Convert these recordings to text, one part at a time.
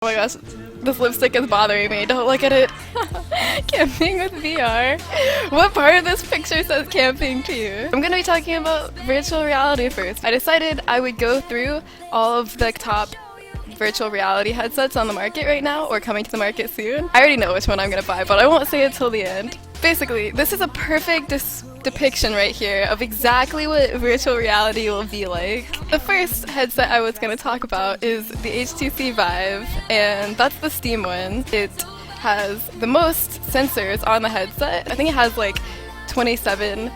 Oh my gosh, this lipstick is bothering me. Don't look at it. Camping with VR. What part of this picture says camping to you? I'm gonna be talking about virtual reality first. I decided I would go through all of the top virtual reality headsets on the market right now, or coming to the market soon. I already know which one I'm gonna buy, but I won't say it till the end. Basically, this is a perfect depiction right here of exactly what virtual reality will be like. The first headset I was going to talk about is the HTC Vive, and that's the Steam one. It has the most sensors on the headset. I think it has like 27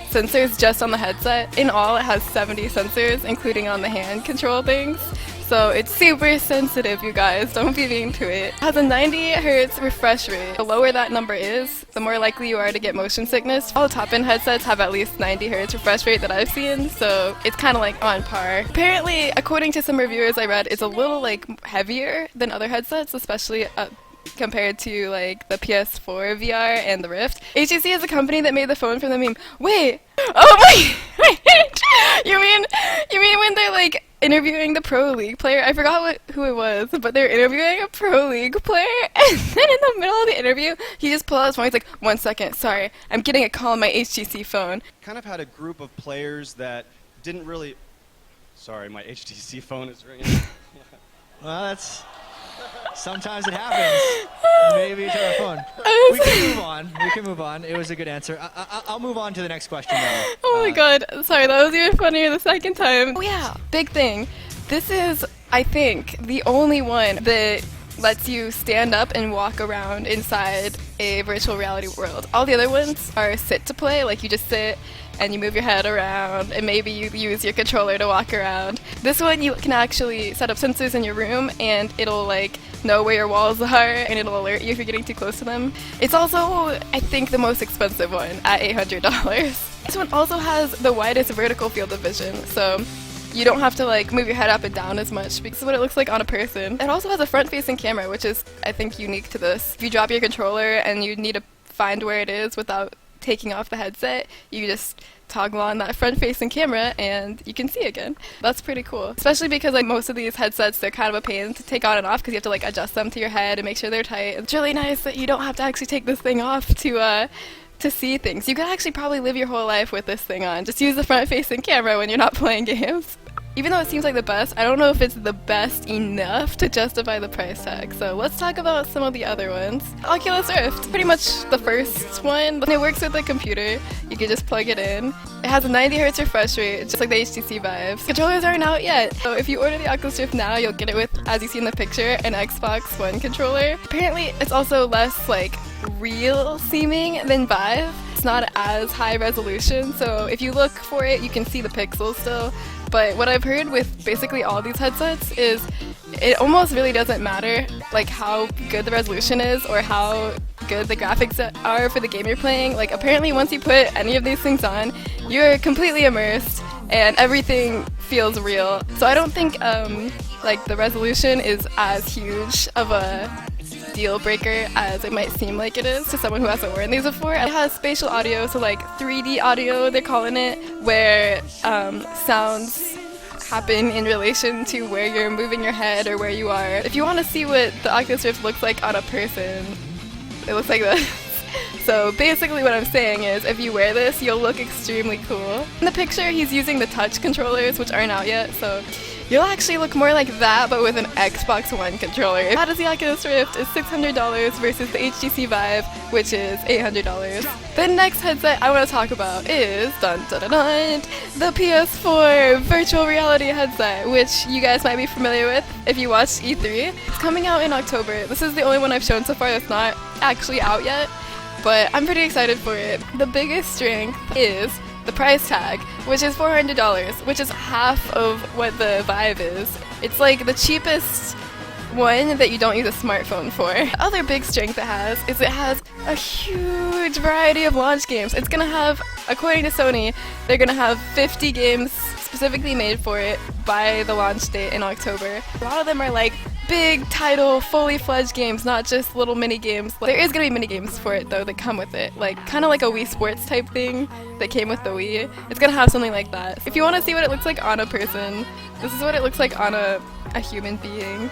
sensors just on the headset. In all, it has 70 sensors, including on the hand control things. So it's super sensitive, you guys. Don't be mean to it. It has a 90 Hz refresh rate. The lower that number is, the more likely you are to get motion sickness. All top-end headsets have at least 90 Hz refresh rate that I've seen, so it's kind of like on par. Apparently, according to some reviewers I read, it's a little like heavier than other headsets, especially compared to like the PS4 VR and the Rift. HTC is a company that made the phone from the meme. Wait! Oh my! You mean when they're like interviewing the Pro League player? I forgot who it was, but they're interviewing a Pro League player, and then in the middle of the interview, he just pulled out his phone. He's like, "1 second, sorry, I'm getting a call on my HTC phone." Kind of had a group of players that didn't really. Sorry, my HTC phone is ringing. Well, that's. Sometimes it happens. Maybe it's our phone. We can move on. It was a good answer. I'll move on to the next question now. Oh my god. Sorry, that was even funnier the second time. Oh yeah, big thing. This is, I think, the only one that lets you stand up and walk around inside a virtual reality world. All the other ones are sit to play, like you just sit and you move your head around, and maybe you use your controller to walk around. This one, you can actually set up sensors in your room, and it'll like know where your walls are, and it'll alert you if you're getting too close to them. It's also, I think, the most expensive one at $800. This one also has the widest vertical field of vision, so you don't have to like move your head up and down as much, because this is what it looks like on a person. It also has a front-facing camera, which is, I think, unique to this. If you drop your controller and you need to find where it is without taking off the headset, you just toggle on that front-facing camera and you can see again. That's pretty cool. Especially because like most of these headsets, they're kind of a pain to take on and off because you have to like adjust them to your head and make sure they're tight. It's really nice that you don't have to actually take this thing off to see things. You could actually probably live your whole life with this thing on. Just use the front-facing camera when you're not playing games. Even though it seems like the best, I don't know if it's the best enough to justify the price tag. So let's talk about some of the other ones. Oculus Rift, pretty much the first one. It works with a computer. You can just plug it in. It has a 90 Hz refresh rate, just like the HTC Vive. Controllers aren't out yet, so if you order the Oculus Rift now, you'll get it with, as you see in the picture, an Xbox One controller. Apparently, it's also less like real seeming than Vive. It's not as high resolution, so if you look for it, you can see the pixels still. But what I've heard with basically all these headsets is it almost really doesn't matter like how good the resolution is or how good the graphics are for the game you're playing. Like apparently once you put any of these things on, you're completely immersed and everything feels real. So I don't think like the resolution is as huge of a deal breaker as it might seem like it is to someone who hasn't worn these before. It has spatial audio, so like 3D audio they're calling it, where sounds happen in relation to where you're moving your head or where you are. If you want to see what the Oculus Rift looks like on a person, it looks like this. So basically what I'm saying is if you wear this, you'll look extremely cool. In the picture, he's using the touch controllers, which aren't out yet, so you'll actually look more like that, but with an Xbox One controller. How does the Oculus Rift is $600 versus the HTC Vive, which is $800. The next headset I want to talk about is the PS4 virtual reality headset, which you guys might be familiar with if you watched E3. It's coming out in October. This is the only one I've shown so far that's not actually out yet, but I'm pretty excited for it. The biggest strength is the price tag, which is $400, which is half of what the Vive is. It's like the cheapest one that you don't use a smartphone for. The other big strength it has is it has a huge variety of launch games. It's gonna have, according to Sony, they're gonna have 50 games specifically made for it by the launch date in October. A lot of them are like big title, fully fledged games, not just little mini games. There is gonna be mini games for it though that come with it, like kind of like a Wii Sports type thing that came with the Wii. It's gonna have something like that. If you want to see what it looks like on a person, this is what it looks like on a human being.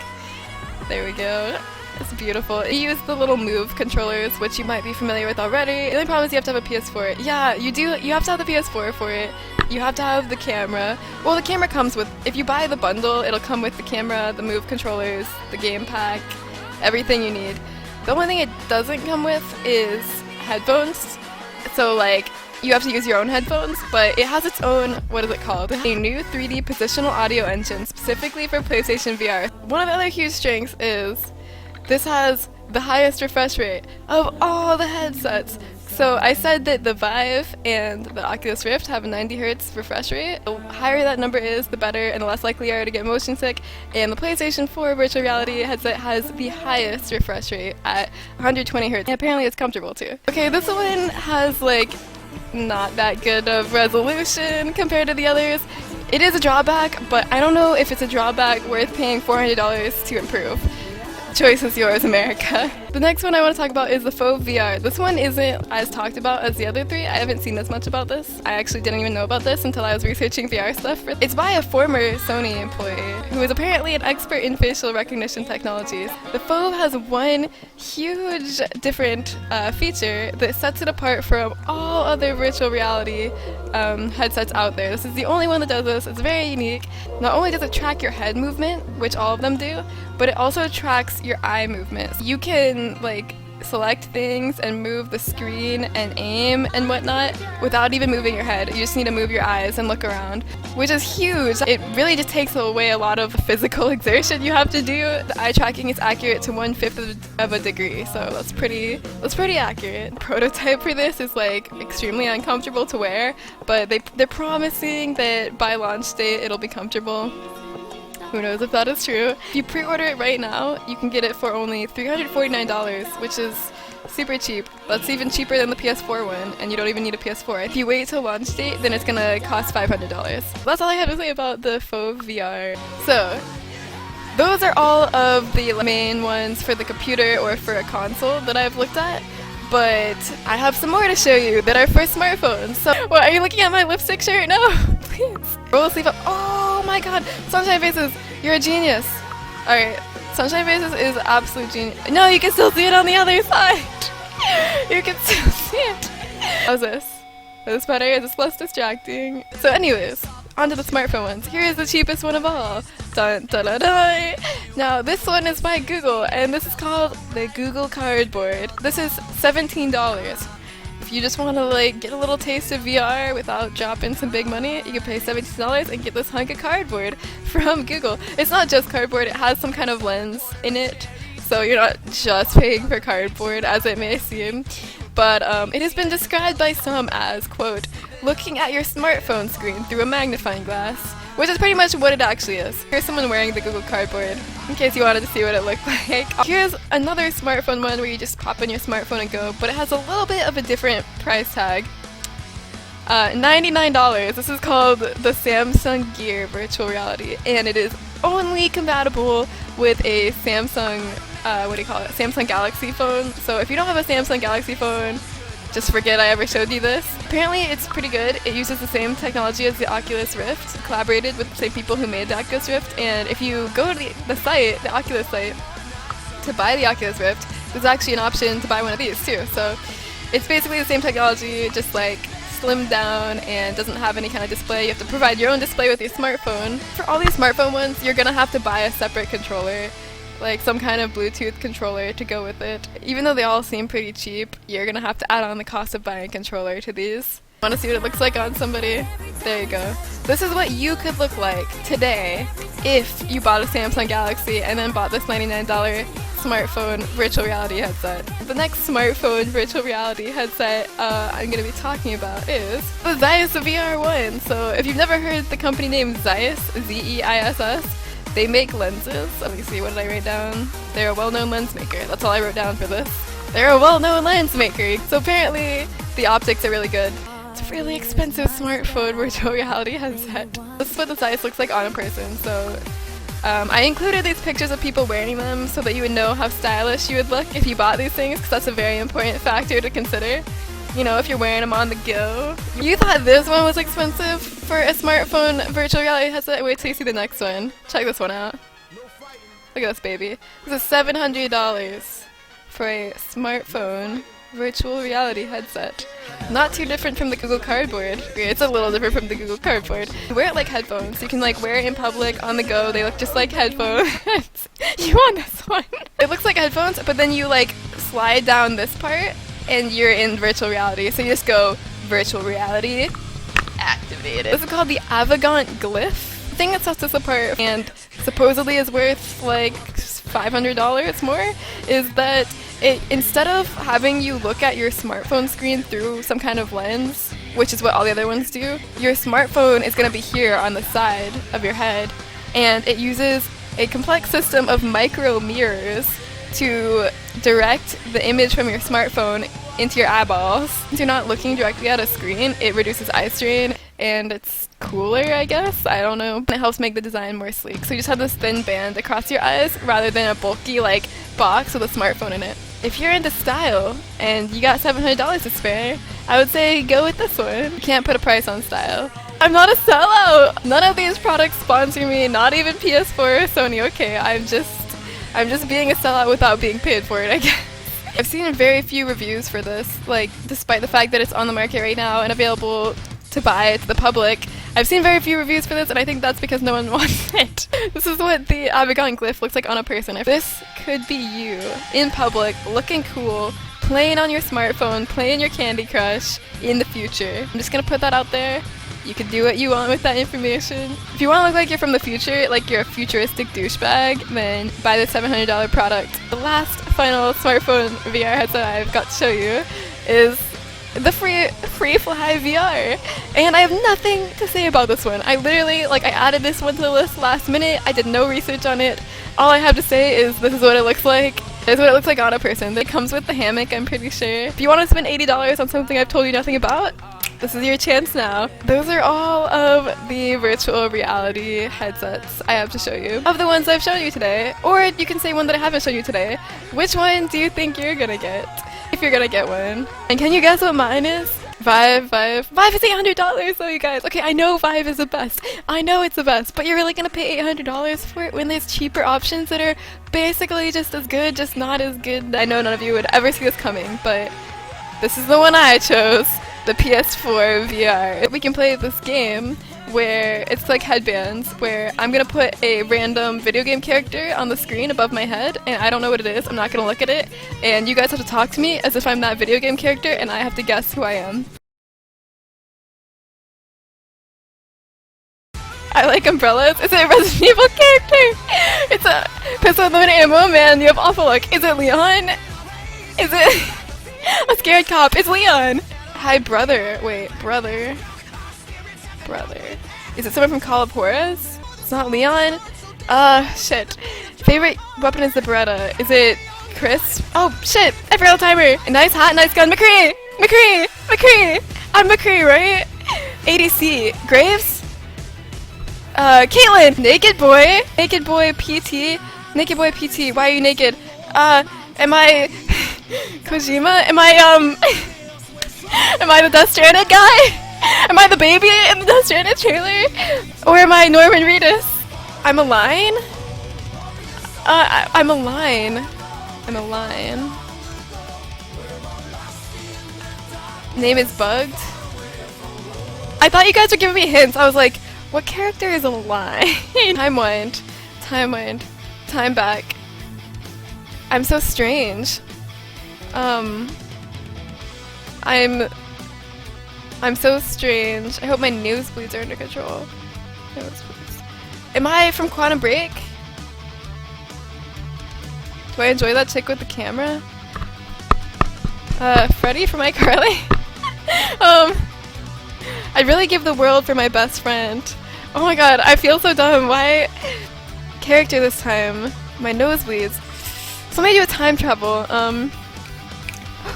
There we go. It's beautiful. You use the little Move controllers, which you might be familiar with already. The only problem is you have to have a PS4. Yeah, you do. You have to have the PS4 for it. You have to have the camera. Well, the camera comes with, if you buy the bundle, it'll come with the camera, the Move controllers, the game pack, everything you need. The only thing it doesn't come with is headphones. So like, you have to use your own headphones, but it has its own, what is it called? A new 3D positional audio engine specifically for PlayStation VR. One of the other huge strengths is this has the highest refresh rate of all the headsets. So I said that the Vive and the Oculus Rift have a 90 Hz refresh rate. The higher that number is, the better and the less likely you are to get motion sick. And the PlayStation 4 virtual reality headset has the highest refresh rate at 120 Hz. And apparently it's comfortable too. Okay, this one has like not that good of resolution compared to the others. It is a drawback, but I don't know if it's a drawback worth paying $400 to improve. Choice is yours, America. The next one I want to talk about is the Faux VR. This one isn't as talked about as the other three. I haven't seen this much about this. I actually didn't even know about this until I was researching VR stuff. It's by a former Sony employee who is apparently an expert in facial recognition technologies. The Faux has one huge different feature that sets it apart from all other virtual reality headsets out there. This is the only one that does this. It's very unique. Not only does it track your head movement, which all of them do, but it also tracks your eye movements. You can like select things and move the screen and aim and whatnot without even moving your head. You just need to move your eyes and look around, which is huge. It really just takes away a lot of physical exertion you have to do. The eye tracking is accurate to 1/5 of a degree, so that's pretty accurate. The prototype for this is like extremely uncomfortable to wear, but they're promising that by launch date it'll be comfortable. Who knows if that is true. If you pre-order it right now, you can get it for only $349, which is super cheap. That's even cheaper than the PS4 one, and you don't even need a PS4. If you wait till launch date, then it's gonna cost $500. That's all I have to say about the Faux VR. So, those are all of the main ones for the computer or for a console that I've looked at. But I have some more to show you that are for smartphones. So, what, are you looking at my lipstick shirt? No, please. Roll the sleeve up. Oh my god, Sunshine Faces, you're a genius. Alright, Sunshine Faces is absolute genius. No, you can still see it on the other side. You can still see it. How's this? Is this better? Is this less distracting? So anyways, onto the smartphone ones. Here is the cheapest one of all. Dun, dun, dun, dun. Now this one is by Google, and this is called the Google Cardboard. This is $17. If you just want to like get a little taste of VR without dropping some big money, you can pay $17 and get this hunk of cardboard from Google. It's not just cardboard, it has some kind of lens in it, so you're not just paying for cardboard as it may seem. But it has been described by some as, quote, looking at your smartphone screen through a magnifying glass, which is pretty much what it actually is. Here's someone wearing the Google Cardboard, in case you wanted to see what it looked like. Here's another smartphone one where you just pop in your smartphone and go, but it has a little bit of a different price tag. $99. This is called the Samsung Gear Virtual Reality, and it is only compatible with a Samsung, Samsung Galaxy phone. So if you don't have a Samsung Galaxy phone, just forget I ever showed you this. Apparently it's pretty good. It uses the same technology as the Oculus Rift, collaborated with the same people who made the Oculus Rift, and if you go to the site, the Oculus site, to buy the Oculus Rift, there's actually an option to buy one of these too. So it's basically the same technology, just like slimmed down and doesn't have any kind of display. You have to provide your own display with your smartphone. For all these smartphone ones, you're gonna have to buy a separate controller, like some kind of Bluetooth controller to go with it. Even though they all seem pretty cheap, you're gonna have to add on the cost of buying a controller to these. Want to see what it looks like on somebody? There you go. This is what you could look like today if you bought a Samsung Galaxy and then bought this $99 smartphone virtual reality headset. The next smartphone virtual reality headset I'm going to be talking about is the Zeiss VR1. So if you've never heard the company name Zeiss, Z-E-I-S-S, they make lenses. Let me see, what did I write down? They're a well-known lens maker. That's all I wrote down for this. They're a well-known lens maker. So apparently the optics are really good. It's a really expensive smartphone virtual reality headset. This is what the Zeiss looks like on a person. So I included these pictures of people wearing them so that you would know how stylish you would look if you bought these things, because that's a very important factor to consider. You know, if you're wearing them on the go. You thought this one was expensive for a smartphone virtual reality headset? Wait till you see the next one. Check this one out. Look at this baby. This is $700 for a smartphone virtual reality headset. Not too different from the Google Cardboard. It's a little different from the Google Cardboard. You wear it like headphones. You can like wear it in public, on the go. They look just like headphones. You want this one? It looks like headphones, but then you like slide down this part and you're in virtual reality. So you just go virtual reality activated. This is called the Avagant Glyph. The thing that sets this apart and supposedly is worth like $500 more is that instead of having you look at your smartphone screen through some kind of lens, which is what all the other ones do, your smartphone is going to be here on the side of your head, and it uses a complex system of micro mirrors to direct the image from your smartphone into your eyeballs. Since you're not looking directly at a screen, it reduces eye strain, and it's cooler, I guess. I don't know. It helps make the design more sleek. So you just have this thin band across your eyes rather than a bulky like box with a smartphone in it. If you're into style and you got $700 to spare, I would say go with this one. You can't put a price on style. I'm not a sellout! None of these products sponsor me, not even PS4 or Sony. Okay, I'm just being a sellout without being paid for it, I guess. I've seen very few reviews for this, like, despite the fact that it's on the market right now and available to buy to the public. I've seen very few reviews for this, and I think that's because no one wants it. This is what the Avagant Glyph looks like on a person. If this could be you, in public, looking cool, playing on your smartphone, playing your Candy Crush in the future. I'm just gonna put that out there. You can do what you want with that information. If you want to look like you're from the future, like you're a futuristic douchebag, then buy the $700 product. The last final smartphone VR headset I've got to show you is the Free Fly VR. And I have nothing to say about this one. I literally, I added this one to the list last minute. I did no research on it. All I have to say is this is what it looks like. This is what it looks like on a person. It comes with the hammock, I'm pretty sure. If you want to spend $80 on something I've told you nothing about, this is your chance now. Those are all of the virtual reality headsets I have to show you. Of the ones I've shown you today, or you can say one that I haven't shown you today, which one do you think you're gonna get? If you're gonna get one. And can you guess what mine is? Vive is $800 though, you guys. Okay, I know Vive is the best. I know it's the best, but you're really gonna pay $800 for it when there's cheaper options that are basically just as good, just not as good. I know none of you would ever see this coming, but this is the one I chose. The PS4 VR. We can play this game where it's like headbands, where I'm gonna put a random video game character on the screen above my head, and I don't know what it is, I'm not gonna look at it, and you guys have to talk to me as if I'm that video game character, and I have to guess who I am. I like umbrellas. Is it a Resident Evil character? It's a pistol with limited ammo. Man, you have awful luck. Is it Leon? Is it a scared cop? It's Leon! Hi, brother. Wait, brother. Is it someone from Call of Juarez? It's not Leon? Shit. Favorite weapon is the Beretta. Is it Chris? Oh, shit. I forgot the timer. A nice hat, nice gun. McCree! I'm McCree, right? ADC. Graves? Caitlyn! Naked boy PT. Naked boy PT. Why are you naked? Am I Kojima? Am I the Death Stranded guy? Am I the baby in the Death Stranded trailer? Or am I Norman Reedus? I'm a lion? I'm a lion. Name is bugged? I thought you guys were giving me hints. I was like, what character is a lion? Time back. I'm so strange. I'm so strange. I hope my nosebleeds are under control. Nosebleeds. Am I from Quantum Break? Do I enjoy that chick with the camera? Freddy from iCarly? I'd really give the world for my best friend. Oh my god, I feel so dumb. Why? Character this time. My nosebleeds. So maybe do a time travel.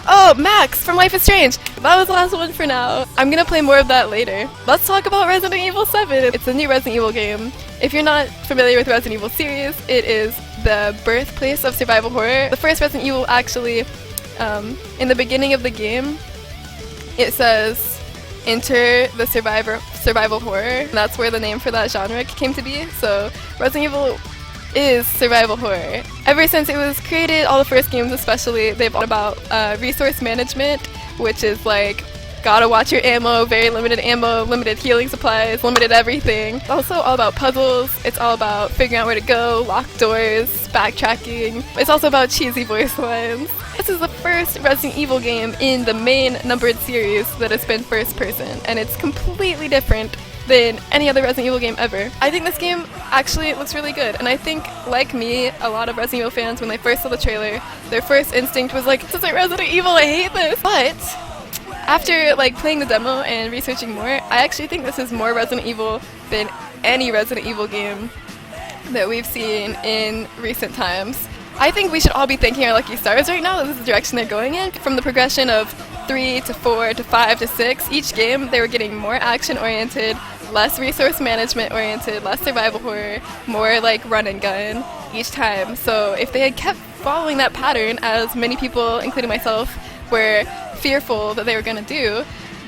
Oh, Max from Life is Strange! That was the last one for now. I'm gonna play more of that later. Let's talk about Resident Evil 7. It's a new Resident Evil game. If you're not familiar with the Resident Evil series, it is the birthplace of survival horror. The first Resident Evil actually, in the beginning of the game, it says, enter the survival horror. And that's where the name for that genre came to be. So Resident Evil is survival horror. Ever since it was created, all the first games especially, they've all about resource management, which is like gotta watch your ammo, very limited ammo, limited healing supplies, limited everything. It's also all about puzzles, it's all about figuring out where to go, locked doors, backtracking. It's also about cheesy voice lines. This is the first Resident Evil game in the main numbered series that has been first person, and it's completely different than any other Resident Evil game ever. I think this game actually looks really good, and I think, like me, a lot of Resident Evil fans, when they first saw the trailer, their first instinct was like, this isn't Resident Evil, I hate this! But after like playing the demo and researching more, I actually think this is more Resident Evil than any Resident Evil game that we've seen in recent times. I think we should all be thanking our lucky stars right now that this is the direction they're going in. From the progression of 3 to 4 to 5 to 6, each game they were getting more action-oriented, less resource management-oriented, less survival horror, more like run and gun each time. So if they had kept following that pattern, as many people, including myself, were fearful that they were going to do,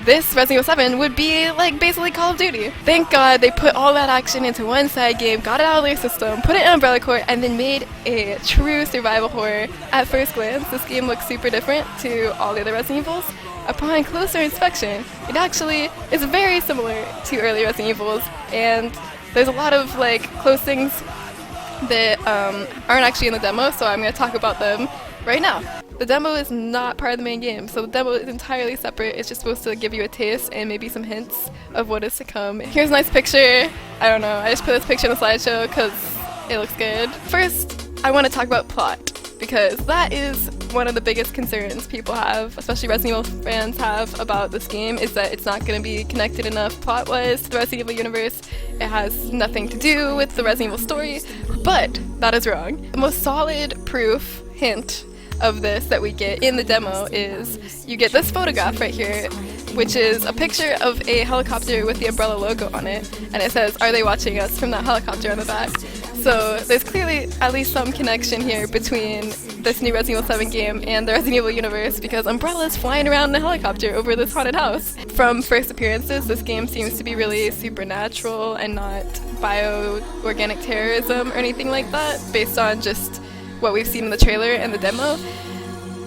this Resident Evil 7 would be like basically Call of Duty. Thank God they put all that action into one side game, got it out of their system, put it in Umbrella Corps, and then made a true survival horror. At first glance, this game looks super different to all the other Resident Evils. Upon closer inspection, it actually is very similar to early Resident Evils, and there's a lot of like close things that aren't actually in the demo, so I'm going to talk about them right now. The demo is not part of the main game, so the demo is entirely separate. It's just supposed to give you a taste and maybe some hints of what is to come. Here's a nice picture. I don't know, I just put this picture in the slideshow because it looks good. First, I want to talk about plot, because that is one of the biggest concerns people have, especially Resident Evil fans have about this game, is that it's not going to be connected enough plot-wise to the Resident Evil universe. It has nothing to do with the Resident Evil story, but that is wrong. The most solid proof, hint, of this that we get in the demo is you get this photograph right here, which is a picture of a helicopter with the Umbrella logo on it, and it says, "Are they watching us?" from that helicopter on the back. So there's clearly at least some connection here between this new Resident Evil 7 game and the Resident Evil universe, because Umbrella is flying around in a helicopter over this haunted house. From first appearances, this game seems to be really supernatural and not bio-organic terrorism or anything like that, based on just what we've seen in the trailer and the demo.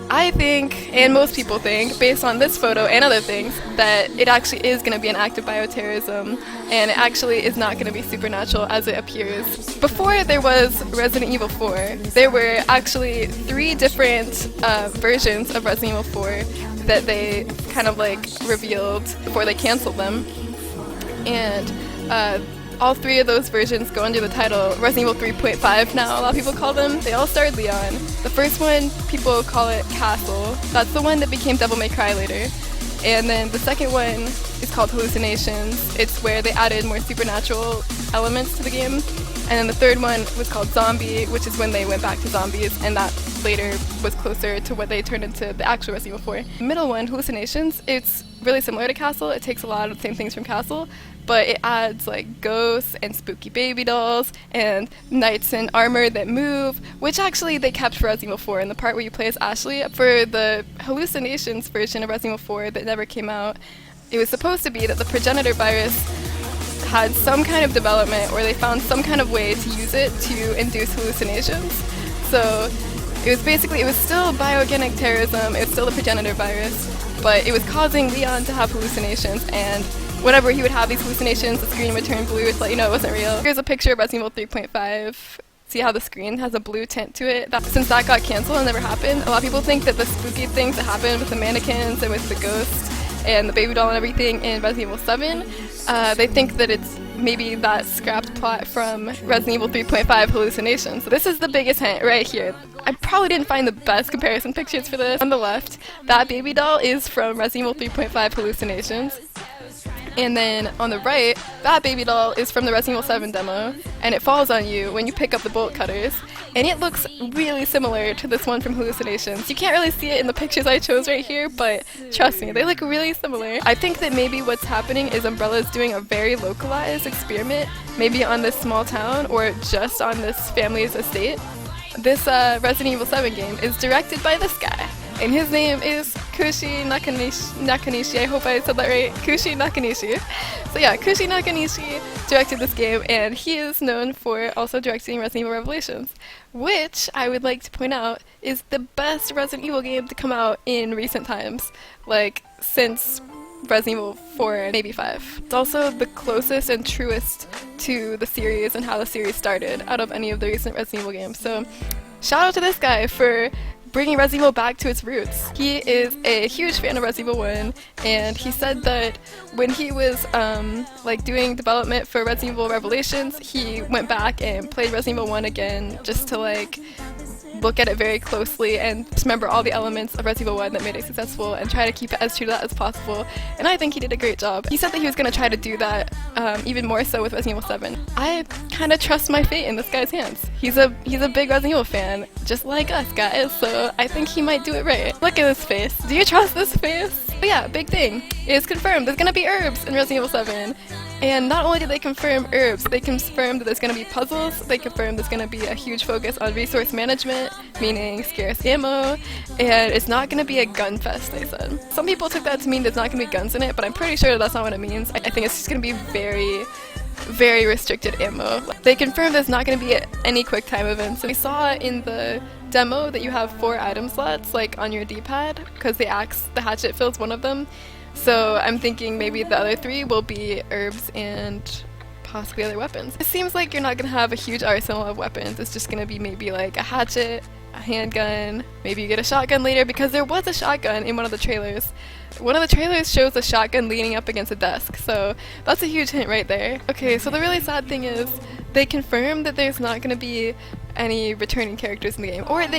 I think, and most people think, based on this photo and other things, that it actually is going to be an act of bioterrorism, and it actually is not going to be supernatural as it appears. Before there was Resident Evil 4, there were actually 3 different versions of Resident Evil 4 that they kind of like revealed before they canceled them, and all 3 of those versions go under the title Resident Evil 3.5 now, a lot of people call them. They all starred Leon. The first one, people call it Castle. That's the one that became Devil May Cry later. And then the second one is called Hallucinations. It's where they added more supernatural elements to the game. And then the third one was called Zombie, which is when they went back to zombies, and that later was closer to what they turned into the actual Resident Evil 4. The middle one, Hallucinations, it's really similar to Castle. It takes a lot of the same things from Castle, but it adds like ghosts and spooky baby dolls and knights in armor that move, which actually they kept for Resident Evil 4 in the part where you play as Ashley. For the Hallucinations version of Resident Evil 4 that never came out, it was supposed to be that the progenitor virus had some kind of development, or they found some kind of way to use it to induce hallucinations. So it was still bioorganic terrorism, it was still the progenitor virus, but it was causing Leon to have hallucinations, and whenever he would have these hallucinations, the screen would turn blue to let you know it wasn't real. Here's a picture of Resident Evil 3.5. See how the screen has a blue tint to it? Since that got canceled and never happened, a lot of people think that the spooky things that happened with the mannequins and with the ghosts and the baby doll and everything in Resident Evil 7, they think that it's maybe that scrapped plot from Resident Evil 3.5 Hallucinations. So this is the biggest hint right here. I probably didn't find the best comparison pictures for this. On the left, that baby doll is from Resident Evil 3.5 Hallucinations. And then on the right, that baby doll is from the Resident Evil 7 demo, and it falls on you when you pick up the bolt cutters. And it looks really similar to this one from Hallucinations. You can't really see it in the pictures I chose right here, but trust me, they look really similar. I think that maybe what's happening is Umbrella's doing a very localized experiment, maybe on this small town or just on this family's estate. This Resident Evil 7 game is directed by this guy, and his name is Kushi Nakanishi. I hope I said that right. Kushi Nakanishi. So yeah, Kushi Nakanishi directed this game, and he is known for also directing Resident Evil Revelations, which I would like to point out is the best Resident Evil game to come out in recent times, like since Resident Evil 4, maybe 5. It's also the closest and truest to the series and how the series started out of any of the recent Resident Evil games. So shout out to this guy for bringing Resident Evil back to its roots. He is a huge fan of Resident Evil 1, and he said that when he was like doing development for Resident Evil Revelations, he went back and played Resident Evil 1 again just to like look at it very closely and just remember all the elements of Resident Evil 1 that made it successful and try to keep it as true to that as possible. And I think he did a great job. He said that he was going to try to do that even more so with Resident Evil 7. I kind of trust my fate in this guy's hands. He's a big Resident Evil fan, just like us guys, so I think he might do it right. Look at this face. Do you trust this face? But yeah, big thing. It's confirmed. There's going to be herbs in Resident Evil 7. And not only did they confirm herbs, they confirmed that there's going to be puzzles, they confirmed there's going to be a huge focus on resource management, meaning scarce ammo, and it's not going to be a gun fest, they said. Some people took that to mean there's not going to be guns in it, but I'm pretty sure that's not what it means. I think it's just going to be very restricted ammo. They confirmed there's not going to be any quick time events. We saw in the demo that you have 4 item slots, like on your D-pad, because the hatchet fills one of them. So I'm thinking maybe the other 3 will be herbs and possibly other weapons. It seems like you're not going to have a huge arsenal of weapons. It's just going to be maybe like a hatchet, a handgun, maybe you get a shotgun later, because there was a shotgun in one of the trailers. One of the trailers shows a shotgun leaning up against a desk, so that's a huge hint right there. Okay, so the really sad thing is they confirmed that there's not going to be any returning characters in the game, or at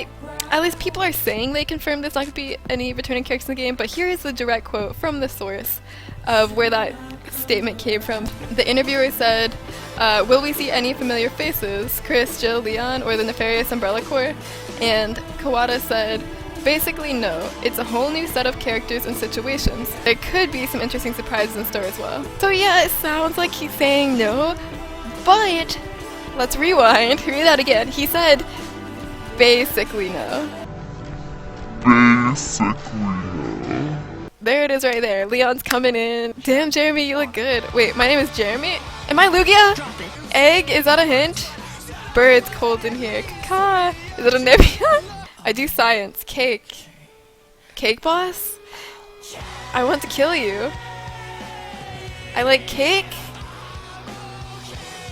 least people are saying they confirmed there's not going to be any returning characters in the game, but here is the direct quote from the source of where that statement came from. The interviewer said, will we see any familiar faces? Chris, Jill, Leon, or the nefarious Umbrella Corps? And Kawada said, basically no, it's a whole new set of characters and situations. There could be some interesting surprises in store as well. So yeah, it sounds like he's saying no, but let's rewind, read that again. He said, basically no. Basically no. There it is right there. Leon's coming in. Damn, Jeremy, you look good. Wait, my name is Jeremy? Am I Lugia? Egg? Is that a hint? Bird's cold in here. Kaka. Is it a Nebula? I do science. Cake. Cake boss? I want to kill you. I like cake?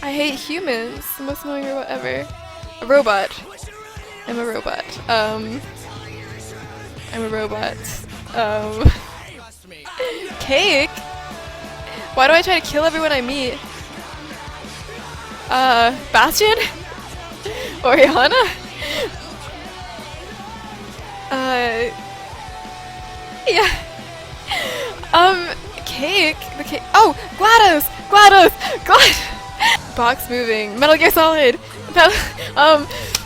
I hate humans. The most annoying robot ever. A robot. I'm a robot. I'm a robot. Cake? Why do I try to kill everyone I meet? Bastion? Oriana? Yeah. Cake? The cake. Oh, GLaDOS! GLaDOS! Box moving. Metal Gear Solid!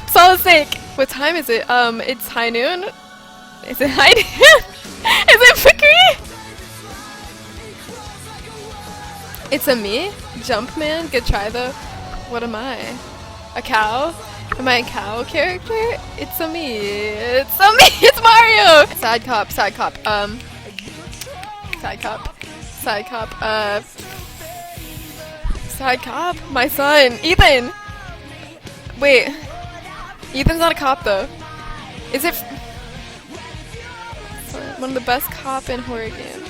Solid Snake! What time is it? It's high noon? Is it high noon? Is it Fikri? It's a me? Jumpman? Good try though. What am I? A cow? Am I a cow character? It's a me. It's a me! It's Mario! Side cop. Side cop. My son. Ethan! Wait. Ethan's not a cop though. Is it? One of the best cop in horror games.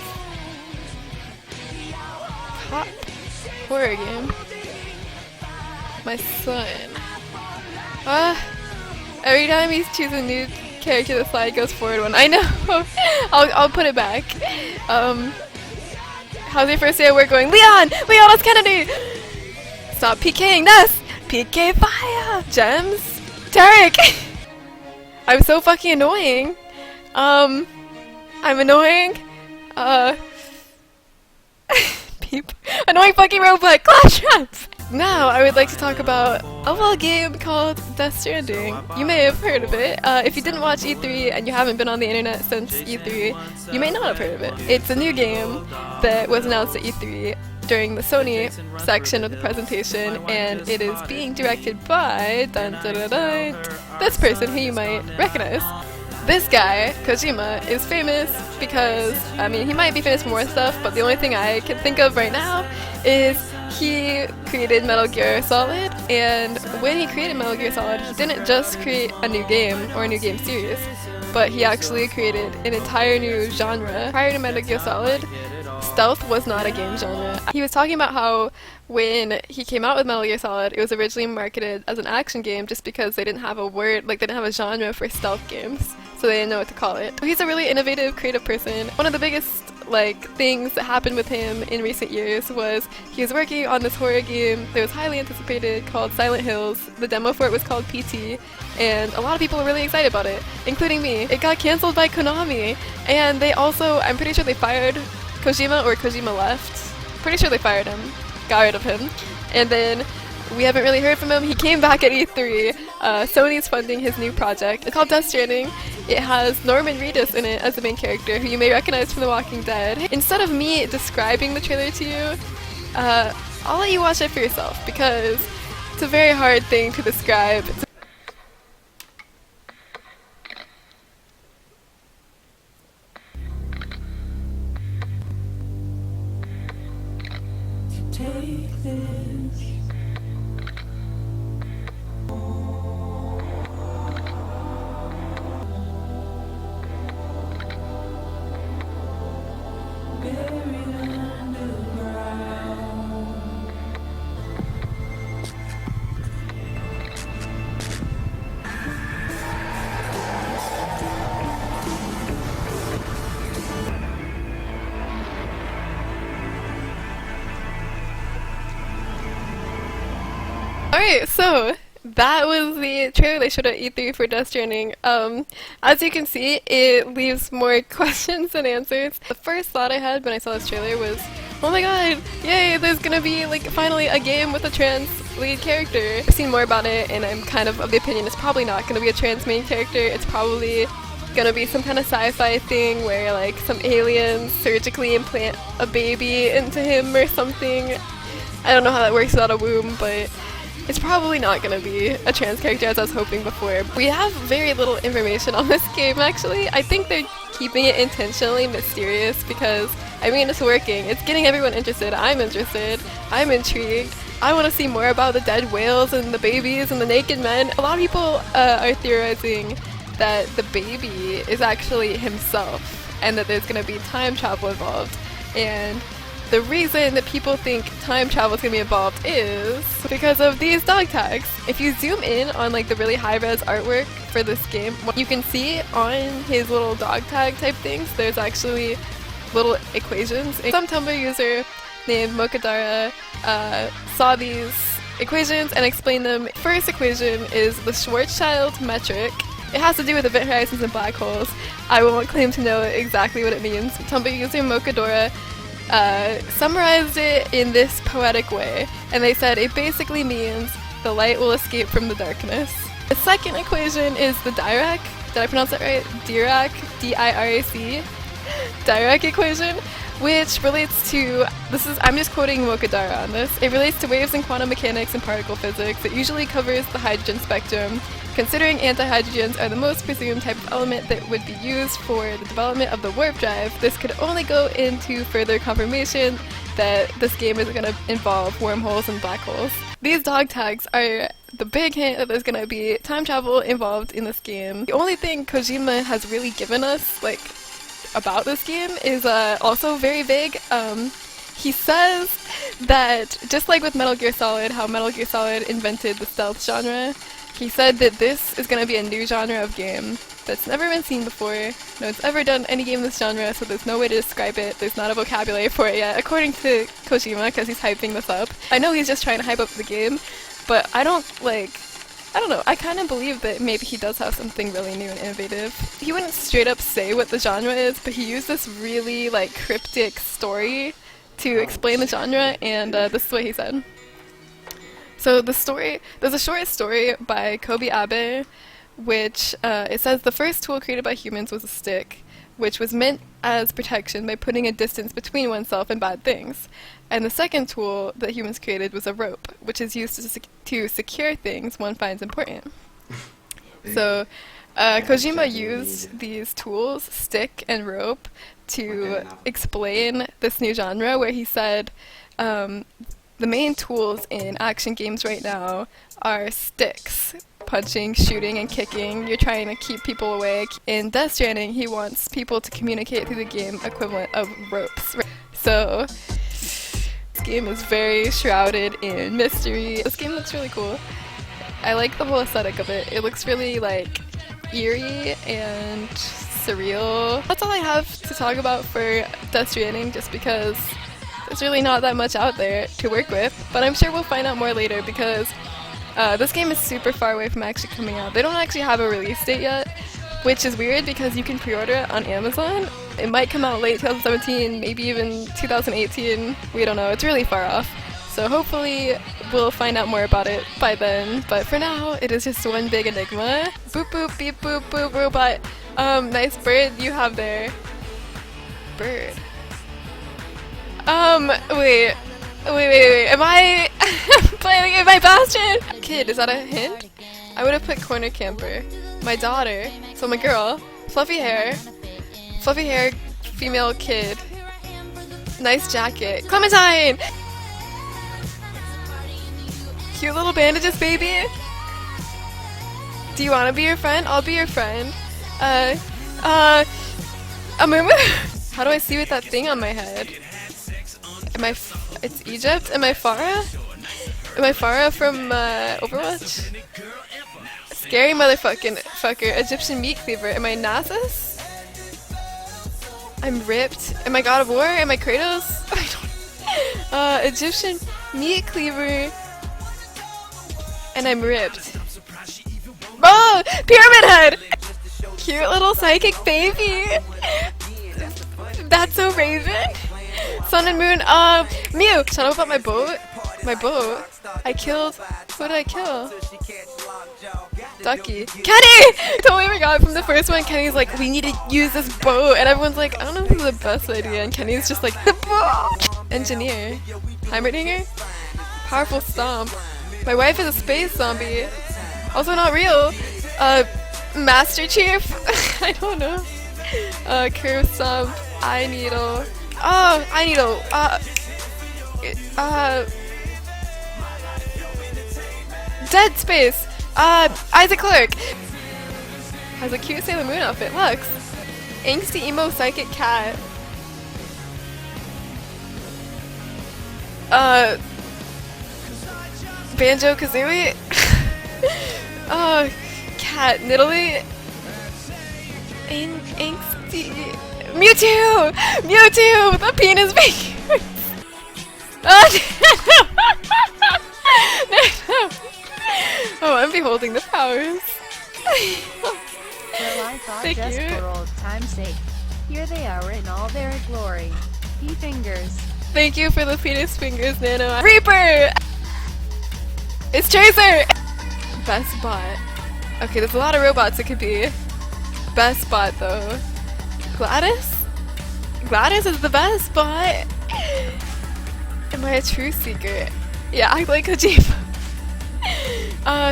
Cop? Horror game? My son. Every time he's choosing a new character, the slide goes forward one. I know! I'll put it back. How's your first day at work going? Leon! Leon S. Kennedy! Stop PKing! Ness! PK fire! Gems? Tarek! I'm so fucking annoying. I'm annoying. Annoying fucking robot! Clash traps! Now, I would like to talk about a little game called Death Stranding. You may have heard of it. If you didn't watch E3 and you haven't been on the internet since E3, you may not have heard of it. It's a new game that was announced at E3 during the Sony section of the presentation, and it is being directed by this person who you might recognize. This guy, Kojima, is famous because, I mean, he might be famous for more stuff, but the only thing I can think of right now is he created Metal Gear Solid, and when he created Metal Gear Solid, he didn't just create a new game or a new game series, but he actually created an entire new genre. Prior to Metal Gear Solid, stealth was not a game genre. He was talking about how when he came out with Metal Gear Solid, it was originally marketed as an action game just because they didn't have a word, like they didn't have a genre for stealth games, so they didn't know what to call it. He's a really innovative, creative person. One of the biggest things that happened with him in recent years was he was working on this horror game that was highly anticipated called Silent Hills. The demo for it was called PT, and a lot of people were really excited about it, including me. It got cancelled by Konami, and they also, I'm pretty sure they fired Kojima, or Kojima left. Pretty sure they fired him, got rid of him, and then we haven't really heard from him. He came back at E3. Sony's funding his new project. It's called Death Stranding. It has Norman Reedus in it as the main character, who you may recognize from The Walking Dead. Instead of me describing the trailer to you, I'll let you watch it for yourself, because it's a very hard thing to describe. Take this. Buried underground. Alright, so that was the trailer they showed at E3 for Death Stranding. As you can see, it leaves more questions than answers. The first thought I had when I saw this trailer was, oh my god, yay, there's gonna be like finally a game with a trans lead character. I've seen more about it, and I'm kind of the opinion it's probably not gonna be a trans main character. It's probably gonna be some kind of sci-fi thing where like some aliens surgically implant a baby into him or something. I don't know how that works without a womb, but it's probably not going to be a trans character as I was hoping before. We have very little information on this game, actually. I think they're keeping it intentionally mysterious because, I mean, it's working. It's getting everyone interested. I'm interested. I'm intrigued. I want to see more about the dead whales and the babies and the naked men. A lot of people are theorizing that the baby is actually himself and that there's going to be time travel involved. And the reason that people think time travel is going to be involved is because of these dog tags. If you zoom in on like the really high-res artwork for this game, you can see on his little dog tag type things, there's actually little equations. Some Tumblr user named Mokadara saw these equations and explained them. First equation is the Schwarzschild metric. It has to do with event horizons and black holes. I won't claim to know exactly what it means. Tumblr user Mokadora summarized it in this poetic way, and they said it basically means the light will escape from the darkness. The second equation is the Dirac. Did I pronounce that right? Dirac, D-I-R-A-C. Dirac equation, which relates to, I'm just quoting Mokadara on this, it relates to waves in quantum mechanics and particle physics. It usually covers the hydrogen spectrum. Considering antihydrogens are the most presumed type of element that would be used for the development of the warp drive, this could only go into further confirmation that this game is going to involve wormholes and black holes. These dog tags are the big hint that there's going to be time travel involved in this game. The only thing Kojima has really given us, like, about this game is also very vague. He says that, just like with Metal Gear Solid, how Metal Gear Solid invented the stealth genre, he said that this is going to be a new genre of game that's never been seen before. No one's ever done any game in this genre, so there's no way to describe it. There's not a vocabulary for it yet, according to Kojima, because he's hyping this up. I know he's just trying to hype up the game, but I don't know, I kind of believe that maybe he does have something really new and innovative. He wouldn't straight up say what the genre is, but he used this really, like, cryptic story to explain the genre, and this is what he said. So there's a short story by Kobe Abe, which it says the first tool created by humans was a stick, which was meant as protection by putting a distance between oneself and bad things. And the second tool that humans created was a rope, which is used to secure things one finds important. So Kojima used these tools, stick and rope, to explain this new genre where he said the main tools in action games right now are sticks. Punching, shooting, and kicking. You're trying to keep people awake. In Death Stranding, he wants people to communicate through the game equivalent of ropes. So, this game is very shrouded in mystery. This game looks really cool. I like the whole aesthetic of it. It looks really, like, eerie and surreal. That's all I have to talk about for Death Stranding, just because there's really not that much out there to work with. But I'm sure we'll find out more later, because this game is super far away from actually coming out. They don't actually have a release date yet, which is weird because you can pre-order it on Amazon. It might come out late 2017, maybe even 2018. We don't know. It's really far off. So hopefully we'll find out more about it by then. But for now, it is just one big enigma. Boop boop beep boop boop robot. Nice bird you have there. Bird. Wait. Am I playing in my bastion? Kid, is that a hint? I would have put corner camper. My daughter, so my girl, fluffy hair, female kid, nice jacket, Clementine! Cute little bandages, baby. Do you want to be your friend? I'll be your friend. A moo. How do I see with that thing on my head? It's Egypt? Am I Farah? Am I Farah from Overwatch? Scary motherfucking fucker. Egyptian meat cleaver. Am I Nasus? I'm ripped. Am I God of War? Am I Kratos? I don't. Egyptian meat cleaver. And I'm ripped. Oh! Pyramid head! Cute little psychic baby! That's so Raven! Sun and Moon, Mew! Shut up about my boat. My boat? I killed... Who did I kill? Ducky. Kenny! Totally forgot from the first one, Kenny's like, we need to use this boat. And everyone's like, I don't know if this is the best idea. And Kenny's just like, the boat! Engineer. Heimerdinger? Powerful stomp. My wife is a space zombie. Also not real. Master Chief? I don't know. Curve stomp. Eye needle. Oh, eye needle. Dead Space. Isaac Clarke. Has a cute Sailor Moon outfit. Lux. Angsty emo psychic cat. Banjo Kazooie. Oh, cat Nidalee. Angsty. Mewtwo! Mewtwo! The penis fingers! Oh, I'm beholding the powers. Well, I thought Thank just you. for old time's sake. Here they are in all their glory. Fingers. Thank you for the penis fingers, Nano. Reaper! It's Tracer! Best bot. Okay, there's a lot of robots it could be. Best bot, though. Gladys? Gladys is the best bot! Am I a truth seeker? Yeah, act like Kojima.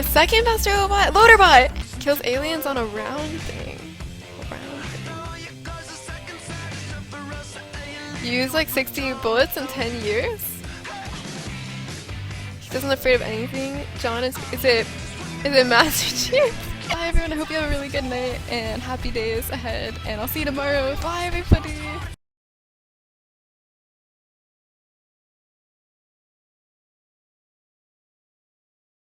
Second best robot, Loaderbot! Kills aliens on a round thing. Use like 60 bullets in 10 years? He doesn't afraid of anything. John is it Master Chief? Bye everyone, I hope you have a really good night and happy days ahead, and I'll see you tomorrow. Bye everybody!